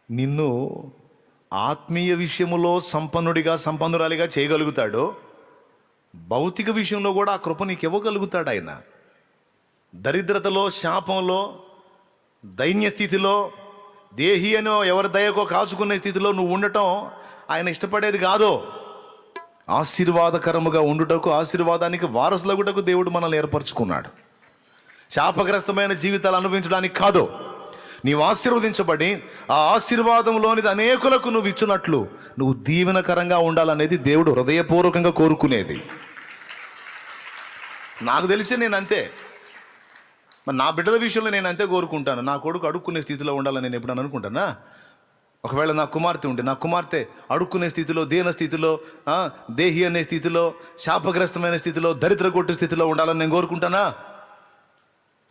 నిన్ను ఆత్మీయ విషయములో సంపన్నురాలిగా చేయగలుగుతాడో, భౌతిక విషయంలో కూడా ఆ కృప నీకు ఇవ్వగలుగుతాడు ఆయన. దరిద్రతలో, శాపంలో, దైన్య స్థితిలో, దేహి అనో ఎవరి దయకో కాచుకునే స్థితిలో నువ్వు ఉండటం ఆయన ఇష్టపడేది కాదు. ఆశీర్వాదకరముగా ఉండుటకు, ఆశీర్వాదానికి వారసులగుటకు దేవుడు మనల్ని ఏర్పరచుకున్నాడు. శాపగ్రస్తమైన జీవితాలు అనుభవించడానికి కాదు. నీవు ఆశీర్వదించబడి ఆ ఆశీర్వాదంలోనిది అనేకులకు నువ్వు ఇచ్చినట్లు నువ్వు దీవెనకరంగా ఉండాలనేది దేవుడు హృదయపూర్వకంగా కోరుకునేది. నాకు తెలిసి నేను అంతే. మరి నా బిడ్డల విషయంలో నేను అంతే కోరుకుంటాను. నా కొడుకు అడుక్కునే స్థితిలో ఉండాలని నేను ఎప్పుడైనా అనుకుంటానా? ఒకవేళ నా కుమార్తె ఉంటే, నా కుమార్తె అడుక్కునే స్థితిలో, దీన స్థితిలో, దేహి అనే స్థితిలో, శాపగ్రస్తమైన స్థితిలో, దరిద్ర కొట్టు స్థితిలో ఉండాలని నేను కోరుకుంటానా?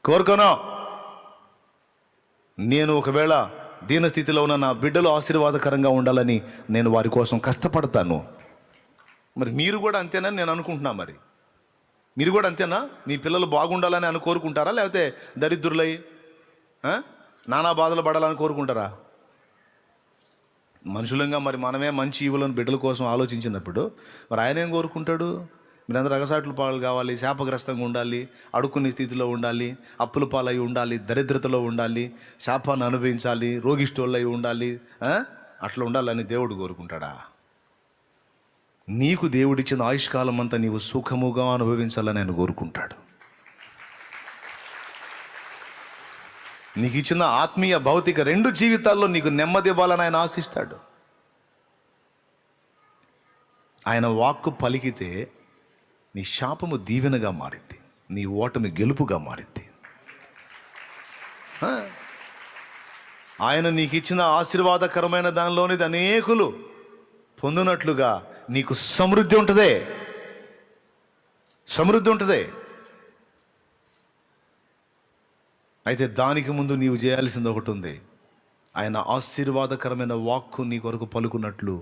కోరుకోను. నేను ఒకవేళ దీన స్థితిలో ఉన్న నా బిడ్డలు ఆశీర్వాదకరంగా ఉండాలని నేను వారి కోసం కష్టపడతాను. మరి మీరు కూడా అంతేనని నేను అనుకుంటున్నా. మరి మీరు కూడా అంతేనా? మీ పిల్లలు బాగుండాలని కోరుకుంటారా? లేకపోతే దరిద్రులై నానా బాధలు పడాలని కోరుకుంటారా? మనుషులంగా మరి మనమే మంచి ఈవులను బిడ్డల కోసం ఆలోచించినప్పుడు మరి ఆయన ఏం కోరుకుంటాడు? మీరందరూ అగసాట్లు పాలు కావాలి, శాపగ్రస్తంగా ఉండాలి, అడుక్కునే స్థితిలో ఉండాలి, అప్పుల పాలై ఉండాలి, దరిద్రతలో ఉండాలి, శాపాన్ని అనుభవించాలి, రోగిష్టోళ్ళై ఉండాలి, అట్లా ఉండాలని దేవుడు కోరుకుంటాడా? నీకు దేవుడిచ్చిన ఆయుష్కాలం అంతా నీవు సుఖముగా అనుభవించాలని ఆయన కోరుకుంటాడు. నీకు ఇచ్చిన ఆత్మీయ, భౌతిక రెండు జీవితాల్లో నీకు నెమ్మది ఇవ్వాలని ఆయన ఆశిస్తాడు. ఆయన వాక్కు పలికితే నీ శాపము దీవెనగా మారింది, నీ ఓటమి గెలుపుగా మారింది. ఆయన నీకు ఇచ్చిన ఆశీర్వాదకరమైన దానిలోనిది అనేకులు పొందినట్లుగా నీకు సమృద్ధి ఉంటుంది. సమృద్ధి ఉంటుంది. అయితే దానికి ముందు నీవు చేయాల్సింది ఒకటి ఉంది. ఆయన ఆశీర్వాదకరమైన వాక్కు నీ కొరకు పలుకున్నట్లు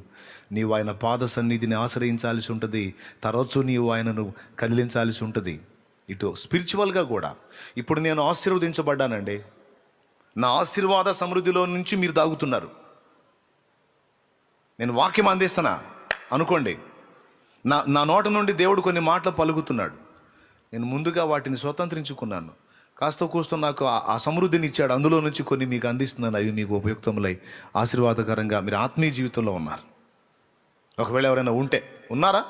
నీవు ఆయన పాద సన్నిధిని ఆశ్రయించాల్సి ఉంటుంది. తరచూ నీవు ఆయనను కదిలించాల్సి ఉంటుంది. ఇటు స్పిరిచువల్గా కూడా. ఇప్పుడు నేను ఆశీర్వదించబడ్డానండి, నా ఆశీర్వాద సమృద్ధిలో నుంచి మీరు తాగుతున్నారు. నేను వాక్యం అందిస్తున్నా అనుకోండి. నా నోట నుండి దేవుడు కొన్ని మాటలు పలుకుతున్నాడు. నేను ముందుగా వాటిని స్వతంత్రించుకున్నాను. కాస్త కూస్తో నాకు ఆ సమృద్ధిని ఇచ్చాడు. అందులో నుంచి కొన్ని మీకు అందిస్తున్నాను. అవి మీకు ఉపయుక్తములై ఆశీర్వాదకరంగా మీరు ఆత్మీయ జీవితంలో ఉన్నారు. ఒకవేళ ఎవరైనా ఉన్నారా?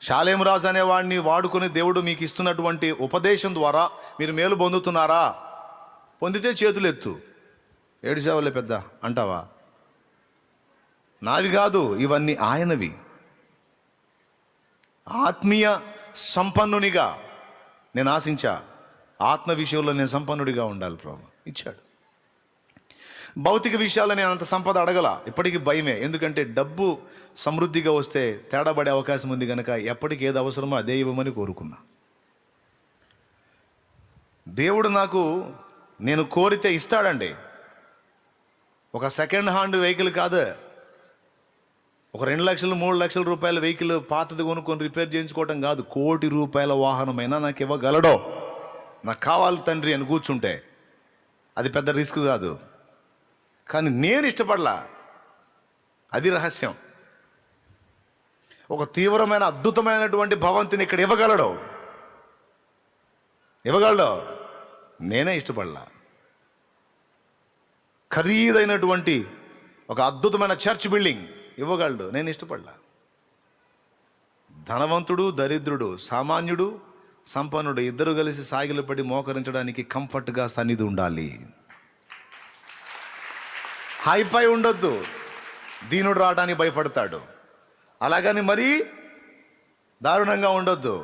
షాలేము రాజు అనేవాడిని వాడుకొని దేవుడు మీకు ఇస్తున్నటువంటి ఉపదేశం ద్వారా మీరు మేలు పొందుతున్నారా? పొందితే చేతులు ఎత్తు. ఏడు సేవలే పెద్ద అంటావా? నావి కాదు, ఇవన్నీ ఆయనవి. ఆత్మీయ సంపన్నునిగా నేను ఆశించా. ఆత్మ విషయంలో నేను సంపన్నుడిగా ఉండాలి. ప్రభు ఇచ్చాడు. భౌతిక విషయాల్లో నేను అంత సంపద అడగల. ఇప్పటికీ భయమే. ఎందుకంటే డబ్బు సమృద్ధిగా వస్తే తేడా పడే అవకాశం ఉంది కనుక ఎప్పటికి ఏది అవసరమో అదే ఇవ్వమని కోరుకున్నా. దేవుడు నాకు నేను కోరితే ఇస్తాడండి. ఒక సెకండ్ హ్యాండ్ వెహికల్ కాదు, ఒక 2 లక్షలు 3 లక్షల రూపాయల వెహికల్ పాతది కొనుక్కొని రిపేర్ చేయించుకోవటం కాదు. 1 కోటి రూపాయల వాహనమైనా నాకు ఇవ్వగలడో. నాకు కావాలి తండ్రి అని కూర్చుంటే అది పెద్ద రిస్క్ కాదు. కానీ నేను ఇష్టపడలా. అది రహస్యం. ఒక తీవ్రమైన అద్భుతమైనటువంటి భవంతిని ఇక్కడ ఇవ్వగలడు. నేనే ఇష్టపడలా. ఖరీదైనటువంటి ఒక అద్భుతమైన చర్చ్ బిల్డింగ్ ఇవ్వగలడు. నేను ఇష్టపడలా. ధనవంతుడు, దరిద్రుడు, సామాన్యుడు, సంపన్నుడు ఇద్దరు కలిసి సాగిలపడి మోకరించడానికి కంఫర్ట్గా సన్నిధి ఉండాలి. హైపై ఉండొద్దు. దీనుడు రావడానికి భయపడతాడు. అలాగని మరీ దారుణంగా ఉండొద్దు.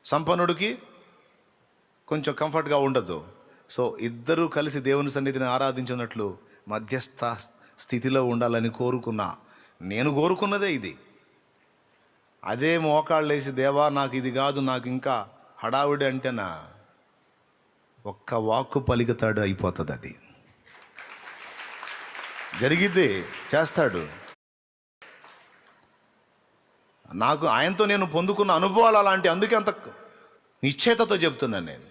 సంపన్నుడికి కొంచెం కంఫర్ట్గా ఉండొద్దు. సో ఇద్దరూ కలిసి దేవుని సన్నిధిని ఆరాధించినట్లు మధ్యస్థ స్థితిలో ఉండాలని కోరుకున్నా. నేను కోరుకున్నదే ఇది. అదే మోకాళ్ళు వేసి దేవా నాకు ఇది కాదు, నాకు ఇంకా హడావుడి అంటేనా, ఒక్క వాక్కు పలికితాడు అయిపోతుంది. అది జరిగిద్ది, చేస్తాడు. నాకు ఆయనతో నేను పొందుకున్న అనుభవాలు అలాంటి. అందుకే అంత నిశ్చయతతో చెప్తున్నాను. నేను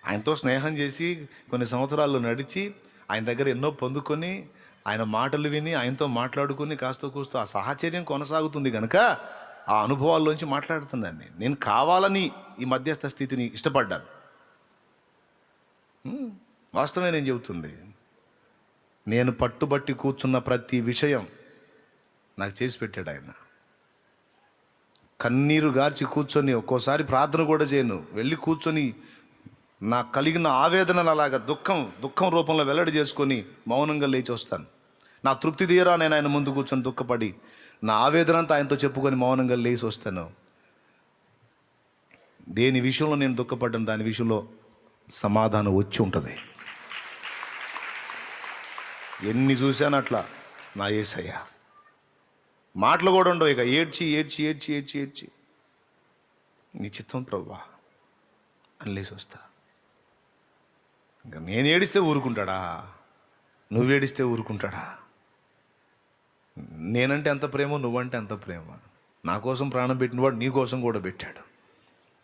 ఆయనతో స్నేహం చేసి కొన్ని సంవత్సరాలు నడిచి ఆయన దగ్గర ఎన్నో పొందుకొని ఆయన మాటలు విని ఆయనతో మాట్లాడుకొని కాస్త కూస్తో ఆ సాహచర్యం కొనసాగుతుంది కనుక ఆ అనుభవాల్లోంచి మాట్లాడుతున్నాను. నేను కావాలని ఈ మధ్యస్థ స్థితిని ఇష్టపడ్డాను. వాస్తవమే నేను చెబుతుంది. నేను పట్టుబట్టి కూర్చున్న ప్రతి విషయం నాకు చేసి పెట్టాడు ఆయన. కన్నీరు గార్చి కూర్చొని ఒక్కోసారి ప్రార్థన కూడా చేయను, వెళ్ళి కూర్చొని నాకు కలిగిన ఆవేదనను అలాగా దుఃఖం రూపంలో వెల్లడి చేసుకొని మౌనంగా లేచి వస్తాను. నా తృప్తి తీరా నేను ఆయన ముందు కూర్చొని దుఃఖపడి నా ఆవేదన అంతా ఆయనతో చెప్పుకొని మౌనంగా లేచి వస్తాను. దేని విషయంలో నేను దుఃఖపడ్డాను దాని విషయంలో సమాధానం వచ్చి ఉంటుంది. ఎన్ని చూశాను అట్లా నా యేసయ్య. మాటలు కూడా ఉండవు, ఇక ఏడ్చి ఏడ్చి ఏడ్చి ఏడ్చి ఏడ్చి నీ చిత్తం ప్రభువా అని లేచి వస్తా. ఇంకా నేను ఏడిస్తే ఊరుకుంటాడా? నువ్వు ఏడిస్తే ఊరుకుంటాడా? నేనంటే ఎంత ప్రేమో నువ్వంటే ఎంత ప్రేమ. నా కోసం ప్రాణం పెట్టినవాడు నీ కోసం కూడా పెట్టాడు.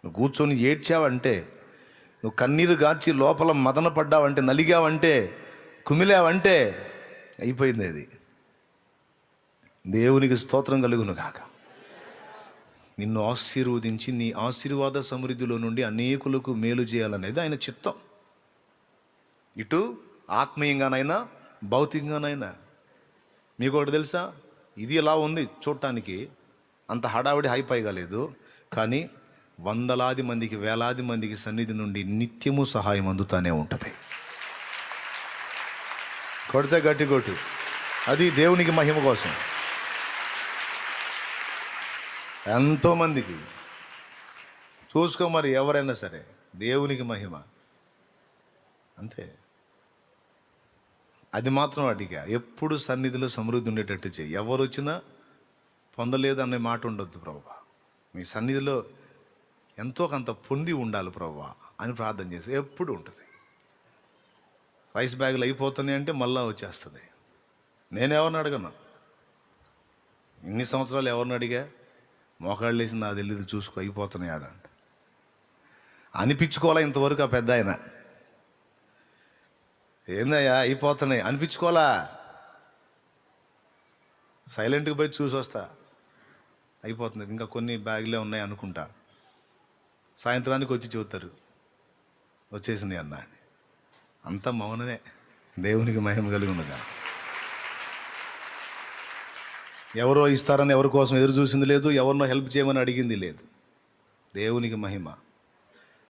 నువ్వు కూర్చొని ఏడ్చావంటే, నువ్వు కన్నీరు గార్చి లోపల మదన పడ్డావంటే, నలిగావంటే, కుమిలావంటే అయిపోయింది అది. దేవునికి స్తోత్రం కలుగును గాక. నిన్ను ఆశీర్వదించి నీ ఆశీర్వాద సమృద్ధిలో నుండి అనేకులకు మేలు చేయాలనేది ఆయన చిత్తం. ఇటు ఆత్మీయంగానైనా భౌతికంగానైనా. మీకు ఒకటి తెలుసా, ఇది ఎలా ఉంది చూడటానికి, అంత హడావిడి హైపైగా లేదు, కానీ వందలాది మందికి వేలాది మందికి సన్నిధి నుండి నిత్యము సహాయం అందుతానే ఉంటుంది. కొడితే గట్టి కొట్టు, అది దేవునికి మహిమ కోసం. ఎంతోమందికి చూసుకో, మరి ఎవరైనా సరే దేవునికి మహిమ అంతే. అది మాత్రం అడిగా, ఎప్పుడు సన్నిధిలో సమృద్ధి ఉండేటట్టు చేయి. ఎవరు వచ్చినా పొందలేదు అనే మాట ఉండొద్దు ప్రభువా, మీ సన్నిధిలో ఎంతో కొంత పొంది ఉండాలి ప్రభువా అని ప్రార్థన చేసి ఎప్పుడు ఉంటుంది. రైస్ బ్యాగులు అయిపోతున్నాయి అంటే మళ్ళా వచ్చేస్తుంది. నేను ఎవరిని అడగను, ఇన్ని సంవత్సరాలు ఎవరిని అడిగా, మోకాళ్ళు వేసి నాకు తెలియదు చూసుకో అయిపోతున్నాయి ఆడంట అనిపించుకోవాలా. ఇంతవరకు ఆ పెద్ద ఆయన ఏందయ్యా అయిపోతున్నాయి అనిపించుకోవాలా, సైలెంట్గా పోయి చూసి వస్తా, అయిపోతుంది ఇంకా కొన్ని బ్యాగులే ఉన్నాయి అనుకుంటా. సాయంత్రానికి వచ్చి చూస్తారు వచ్చేసింది అన్న అని. అంత మౌనమే. దేవునికి మహిమ కలుగునుగా. ఎవరో ఇస్తారని ఎవరి కోసం ఎదురు చూసింది లేదు, ఎవరినో హెల్ప్ చేయమని అడిగింది లేదు. దేవునికి మహిమ.